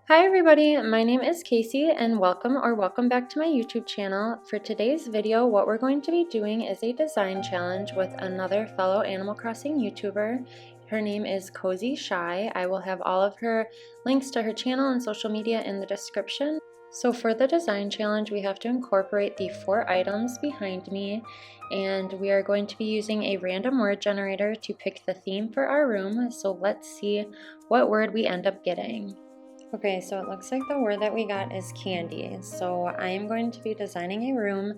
Hi everybody, my name is Casey and welcome back to my YouTube channel. For today's video, what we're going to be doing is a design challenge with another fellow Animal Crossing YouTuber. Her name is CozyChey. I will have all of her links to her channel and social media in the description. So for the design challenge, we have to incorporate the 4 items behind me, and we are going to be using a random word generator to pick the theme for our room. So let's see what word we end up getting. Okay, so it looks like the word that we got is candy. So I am going to be designing a room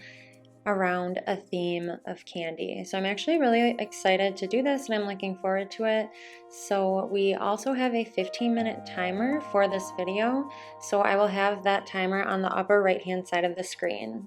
around a theme of candy. So I'm actually really excited to do this and I'm looking forward to it. So we also have a 15-minute timer for this video. So I will have that timer on the upper right-hand side of the screen.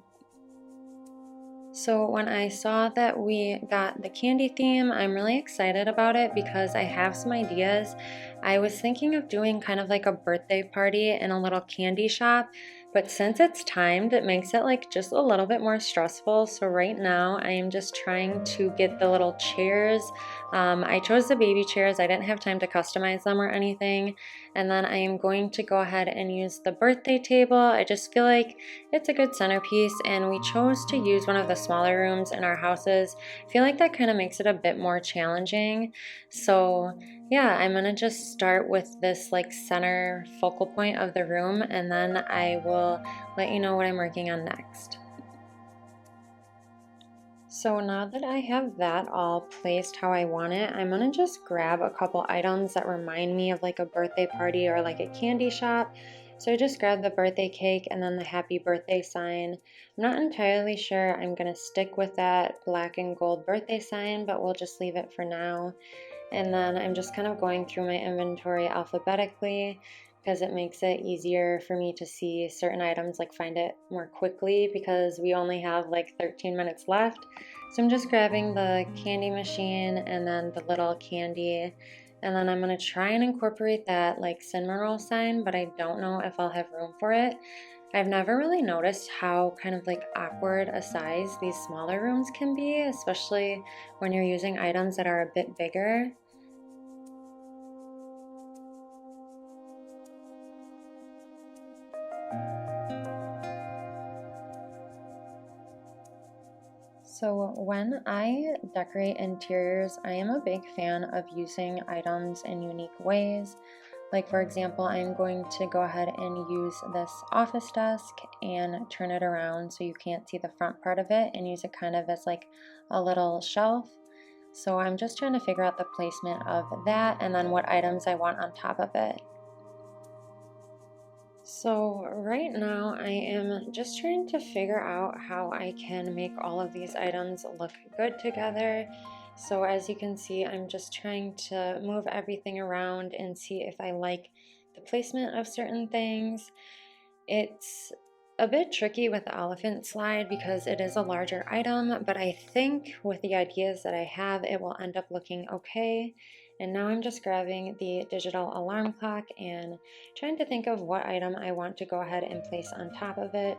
So when I saw that we got the candy theme, I'm really excited about it because I have some ideas. I was thinking of doing kind of like a birthday party in a little candy shop, but since it's timed, it makes it like just a little bit more stressful. So right now I am just trying to get the little chairs. I chose the baby chairs. I didn't have time to customize them or anything. And then I am going to go ahead and use the birthday table. I just feel like it's a good centerpiece, and we chose to use one of the smaller rooms in our houses. I feel like that kind of makes it a bit more challenging. So yeah, I'm gonna just start with this like center focal point of the room, and then I will let you know what I'm working on next. So now that I have that all placed how I want it, I'm gonna just grab a couple items that remind me of like a birthday party or like a candy shop. So I just grabbed the birthday cake and then the happy birthday sign. I'm not entirely sure I'm gonna stick with that black and gold birthday sign, but we'll just leave it for now. And then I'm just kind of going through my inventory alphabetically because it makes it easier for me to see certain items, like find it more quickly because we only have like 13 minutes left. So I'm just grabbing the candy machine and then the little candy, and then I'm going to try and incorporate that like cinnamon roll sign, but I don't know if I'll have room for it. I've never really noticed how kind of like awkward a size these smaller rooms can be, especially when you're using items that are a bit bigger. So when I decorate interiors, I am a big fan of using items in unique ways. Like for example, I'm going to go ahead and use this office desk and turn it around so you can't see the front part of it, and use it kind of as like a little shelf. So I'm just trying to figure out the placement of that and then what items I want on top of it. So right now I am just trying to figure out how I can make all of these items look good together. So as you can see, I'm just trying to move everything around and see if I like the placement of certain things. It's a bit tricky with the elephant slide because it is a larger item, but I think with the ideas that I have, it will end up looking okay. And now I'm just grabbing the digital alarm clock and trying to think of what item I want to go ahead and place on top of it.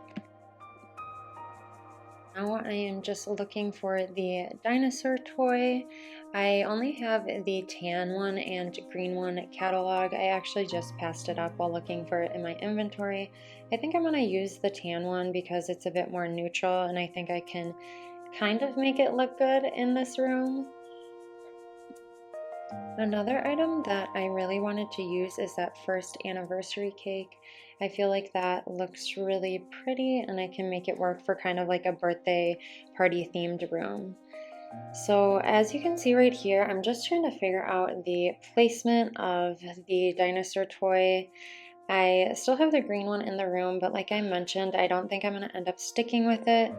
Now I am just looking for the dinosaur toy. I only have the tan one and green one catalog. I actually just passed it up while looking for it in my inventory. I think I'm going to use the tan one because it's a bit more neutral and I think I can kind of make it look good in this room. Another item that I really wanted to use is that first anniversary cake. I feel like that looks really pretty and I can make it work for kind of like a birthday party themed room. So as you can see right here, I'm just trying to figure out the placement of the dinosaur toy. I still have the green one in the room, but like I mentioned, I don't think I'm going to end up sticking with it.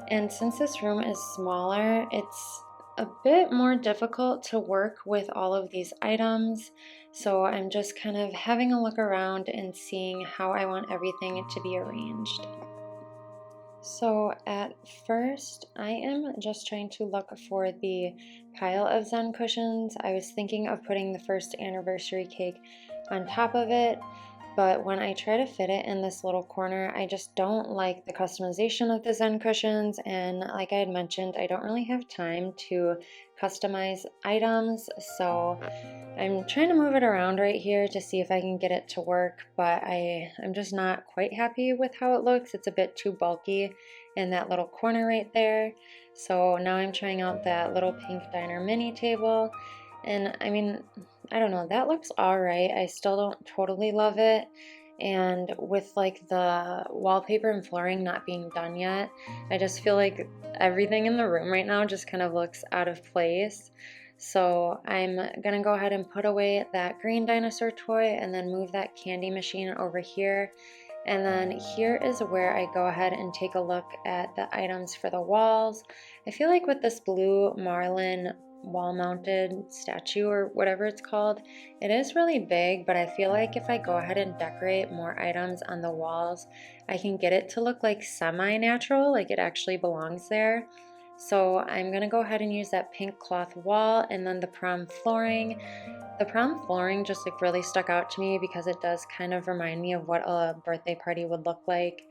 And since this room is smaller, it's a bit more difficult to work with all of these items. So I'm just kind of having a look around and seeing how I want everything to be arranged. So at first, I am just trying to look for the pile of Zen cushions. I was thinking of putting the first anniversary cake on top of it. but when I try to fit it in this little corner, I just don't like the customization of the Zen cushions, and like I had mentioned, I don't really have time to customize items, so I'm trying to move it around right here to see if I can get it to work, but I'm just not quite happy with how it looks. It's a bit too bulky in that little corner right there. So now I'm trying out that little pink diner mini table, and I mean, I don't know, that looks all right. I still don't totally love it. And with like the wallpaper and flooring not being done yet, I just feel like everything in the room right now just kind of looks out of place. So I'm gonna go ahead and put away that green dinosaur toy and then move that candy machine over here. And then here is where I go ahead and take a look at the items for the walls. I feel like with this blue marlin wall mounted statue or whatever it's called, it is really big, but I feel like if I go ahead and decorate more items on the walls, I can get it to look like semi-natural, like it actually belongs there. So I'm gonna go ahead and use that pink cloth wall and then the prom flooring. The prom flooring just like really stuck out to me because it does kind of remind me of what a birthday party would look like.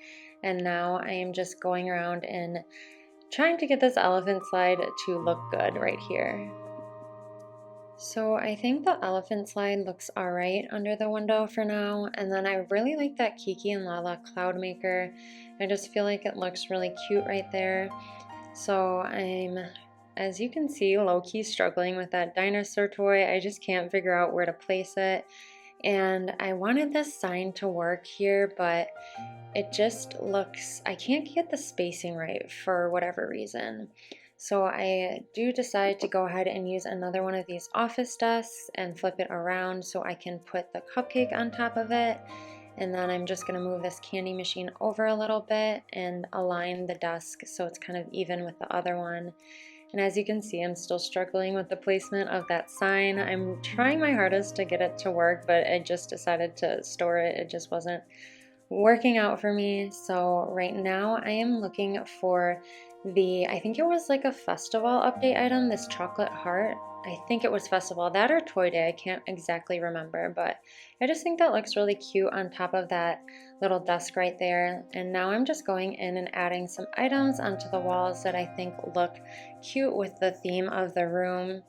And now I am just going around and trying to get this elephant slide to look good right here. So I think the elephant slide looks alright under the window for now, and then I really like that Kiki and Lala cloud maker. I just feel like it looks really cute right there. So I'm, as you can see, low-key struggling with that dinosaur toy. I just can't figure out where to place it. And I wanted this sign to work here, but it just looks, I can't get the spacing right for whatever reason. So I do decide to go ahead and use another one of these office desks and flip it around so I can put the cupcake on top of it. And then I'm just going to move this candy machine over a little bit and align the desk so it's kind of even with the other one. And as you can see, I'm still struggling with the placement of that sign. I'm trying my hardest to get it to work, but I just decided to store it. It just wasn't working out for me. So right now I am looking for I think it was like a festival update item, this chocolate heart. I think it was festival, that or toy day, I can't exactly remember, but I just think that looks really cute on top of that little desk right there. And now I'm just going in and adding some items onto the walls that I think look cute with the theme of the room.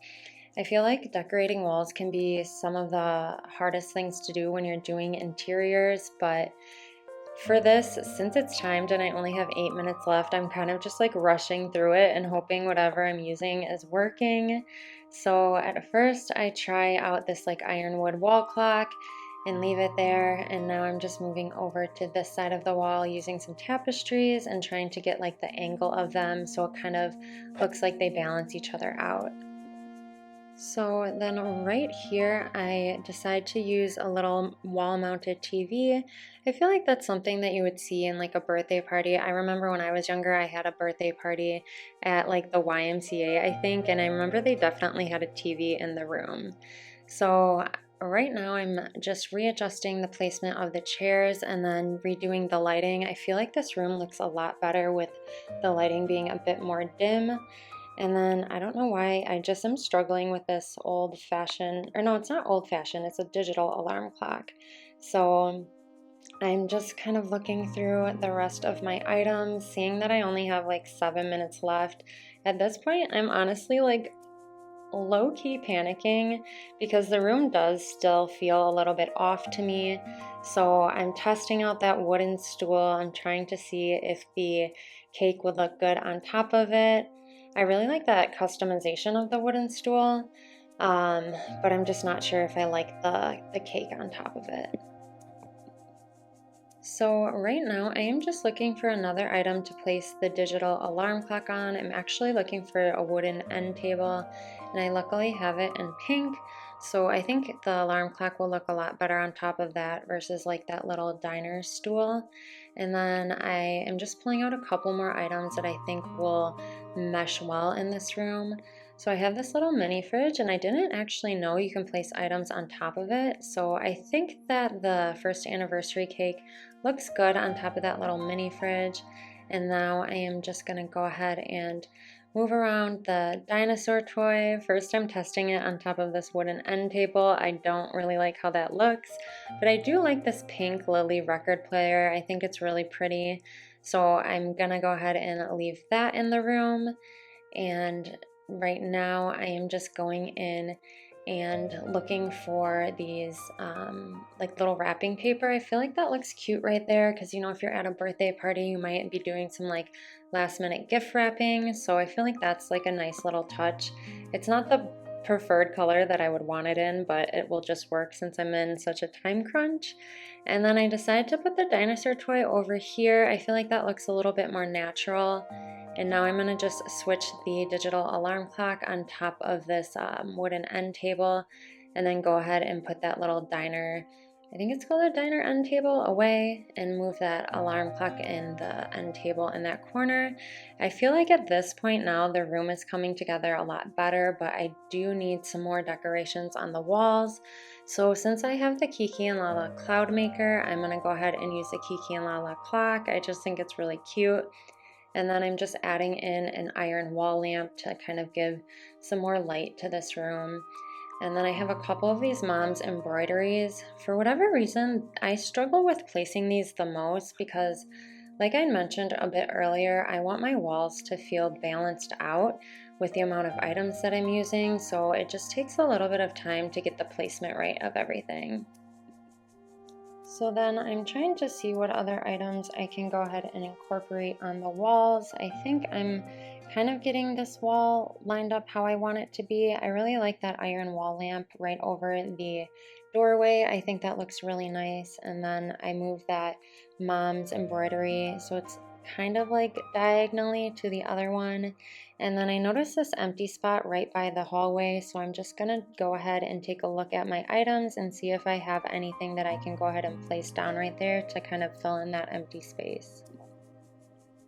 I feel like decorating walls can be some of the hardest things to do when you're doing interiors, but for this, since it's timed and I only have 8 minutes left, I'm kind of just like rushing through it and hoping whatever I'm using is working. So at first I try out this like ironwood wall clock and leave it there, and now I'm just moving over to this side of the wall using some tapestries and trying to get like the angle of them so it kind of looks like they balance each other out. So then right here, I decide to use a little wall-mounted TV. I feel like that's something that you would see in like a birthday party. I remember when I was younger, I had a birthday party at like the YMCA, I think, and I remember they definitely had a TV in the room. So right now I'm just readjusting the placement of the chairs and then redoing the lighting. I feel like this room looks a lot better with the lighting being a bit more dim. And then I don't know why, I just am struggling with this old-fashioned, or no, it's not old-fashioned, it's a digital alarm clock. So I'm just kind of looking through the rest of my items, seeing that I only have like 7 minutes left. At this point, I'm honestly like low-key panicking because the room does still feel a little bit off to me. So I'm testing out that wooden stool. I'm trying to see if the cake would look good on top of it. I really like that customization of the wooden stool, but I'm just not sure if I like the cake on top of it. So right now I am just looking for another item to place the digital alarm clock on. I'm actually looking for a wooden end table, and I luckily have it in pink. So I think the alarm clock will look a lot better on top of that versus like that little diner stool. And then I am just pulling out a couple more items that I think will mesh well in this room. So I have this little mini fridge, and I didn't actually know you can place items on top of it. So I think that the first anniversary cake looks good on top of that little mini fridge. And now I am just gonna go ahead and move around the dinosaur toy. First I'm testing it on top of this wooden end table. I don't really like how that looks, but I do like this pink Lily record player. I think it's really pretty. So I'm gonna go ahead and leave that in the room. And right now I am just going in and looking for these like little wrapping paper. I feel like that looks cute right there because, you know, if you're at a birthday party, you might be doing some like last minute gift wrapping. So I feel like that's like a nice little touch. It's not the preferred color that I would want it in, but it will just work since I'm in such a time crunch. And then I decided to put the dinosaur toy over here. I feel like that looks a little bit more natural. And now I'm gonna just switch the digital alarm clock on top of this wooden end table, and then go ahead and put that little diner, I think it's called a diner end table, away, and move that alarm clock in the end table in that corner. I feel like at this point now the room is coming together a lot better, but I do need some more decorations on the walls. So since I have the Kiki and Lala cloud maker, I'm gonna go ahead and use the Kiki and Lala clock. I just think it's really cute. And then I'm just adding in an iron wall lamp to kind of give some more light to this room. And then I have a couple of these mom's embroideries. For whatever reason, I struggle with placing these the most because, like I mentioned a bit earlier, I want my walls to feel balanced out with the amount of items that I'm using, so it just takes a little bit of time to get the placement right of everything. So then I'm trying to see what other items I can go ahead and incorporate on the walls. I think I'm kind of getting this wall lined up how I want it to be. I really like that iron wall lamp right over the doorway. I think that looks really nice. And then I move that mom's embroidery so it's kind of like diagonally to the other one. And then I noticed this empty spot right by the hallway, so I'm just gonna go ahead and take a look at my items and see if I have anything that I can go ahead and place down right there to kind of fill in that empty space.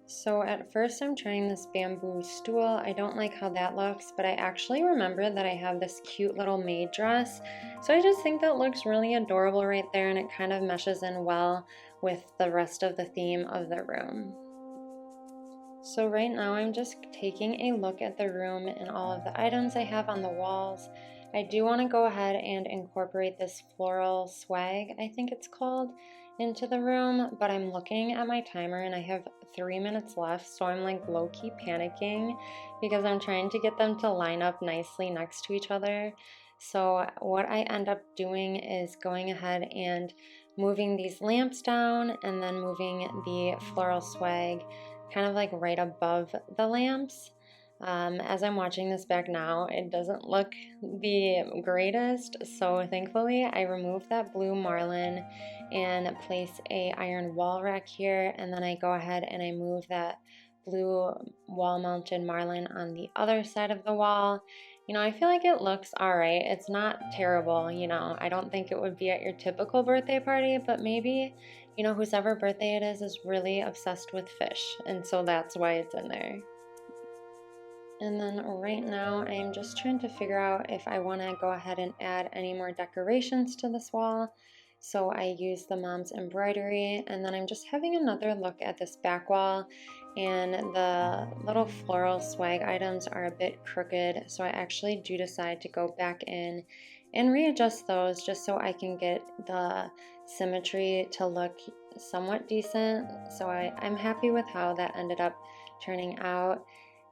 So at first I'm trying this bamboo stool. I don't like how that looks, but I actually remember that I have this cute little maid dress. So I just think that looks really adorable right there, and it kind of meshes in well with the rest of the theme of the room. So right now I'm just taking a look at the room and all of the items I have on the walls. I do want to go ahead and incorporate this floral swag, I think it's called, into the room, but I'm looking at my timer and I have 3 minutes left, so I'm like low-key panicking because I'm trying to get them to line up nicely next to each other. So what I end up doing is going ahead and moving these lamps down and then moving the floral swag kind of like right above the lamps. As I'm watching this back now, it doesn't look the greatest, so thankfully I removed that blue marlin and place a iron wall rack here, and then I go ahead and I move that blue wall mounted marlin on the other side of the wall. You know, I feel like it looks alright. It's not terrible, you know. I don't think it would be at your typical birthday party, but maybe, you know, whosever birthday it is really obsessed with fish, and so that's why it's in there. And then right now I'm just trying to figure out if I want to go ahead and add any more decorations to this wall. So I use the mom's embroidery, and then I'm just having another look at this back wall, and the little floral swag items are a bit crooked, so I actually do decide to go back in and readjust those just so I can get the symmetry to look somewhat decent. So I'm happy with how that ended up turning out.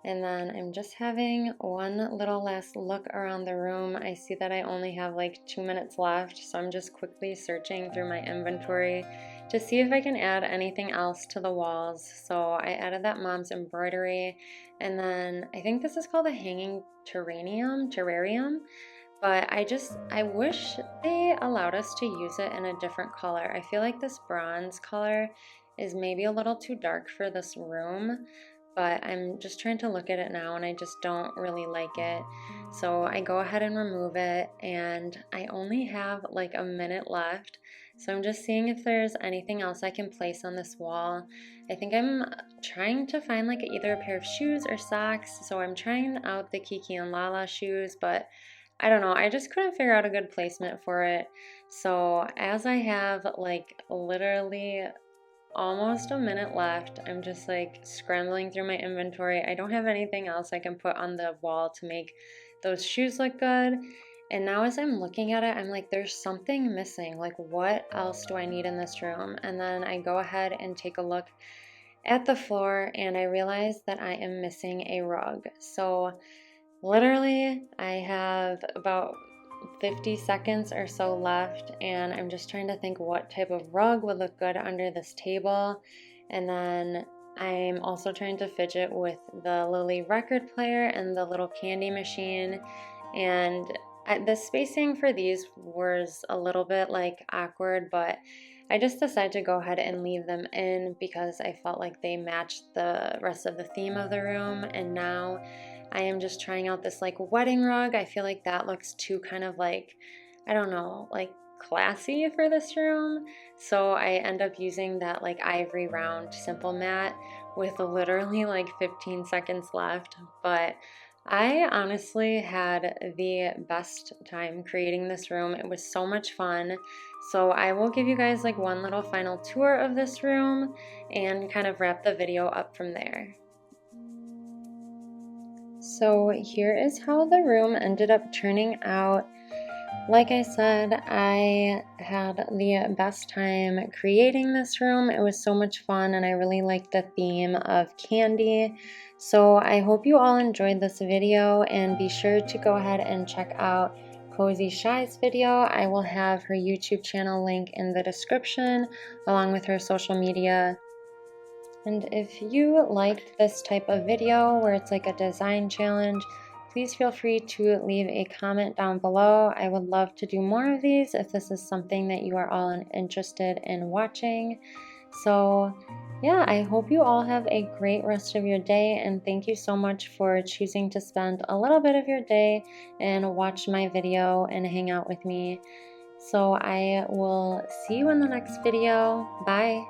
And then I'm just having one little last look around the room. I see that I only have like 2 minutes left, so I'm just quickly searching through my inventory to see if I can add anything else to the walls. So I added that mom's embroidery, and then I think this is called a hanging terrarium, but I wish they allowed us to use it in a different color. I feel like this bronze color is maybe a little too dark for this room, but I'm just trying to look at it now and I just don't really like it. So I go ahead and remove it, and I only have like a minute left. So I'm just seeing if there's anything else I can place on this wall. I think I'm trying to find like either a pair of shoes or socks. So I'm trying out the Kiki and Lala shoes, but I don't know, I just couldn't figure out a good placement for it. So as I have like literally almost a minute left. I'm just like scrambling through my inventory. I don't have anything else I can put on the wall to make those shoes look good. And now as I'm looking at it, I'm like, there's something missing. Like, what else do I need in this room? And then I go ahead and take a look at the floor and I realize that I am missing a rug. So literally, I have about 50 seconds or so left, and I'm just trying to think what type of rug would look good under this table. And then I'm also trying to fidget with the Lily record player and the little candy machine. And the spacing for these was a little bit like awkward, but I just decided to go ahead and leave them in because I felt like they matched the rest of the theme of the room. And now I am just trying out this like wedding rug. I feel like that looks too kind of like, I don't know, like classy for this room. So I end up using that like ivory round simple mat with literally like 15 seconds left. But I honestly had the best time creating this room. It was so much fun. So I will give you guys like one little final tour of this room and kind of wrap the video up from there. So here is how the room ended up turning out. Like I said, I had the best time creating this room. It was so much fun and I really liked the theme of candy. So I hope you all enjoyed this video, and be sure to go ahead and check out CozyChey's video. I will have her YouTube channel link in the description along with her social media. And if you liked this type of video where it's like a design challenge, please feel free to leave a comment down below. I would love to do more of these if this is something that you are all interested in watching. So yeah, I hope you all have a great rest of your day, and thank you so much for choosing to spend a little bit of your day and watch my video and hang out with me. So I will see you in the next video. Bye.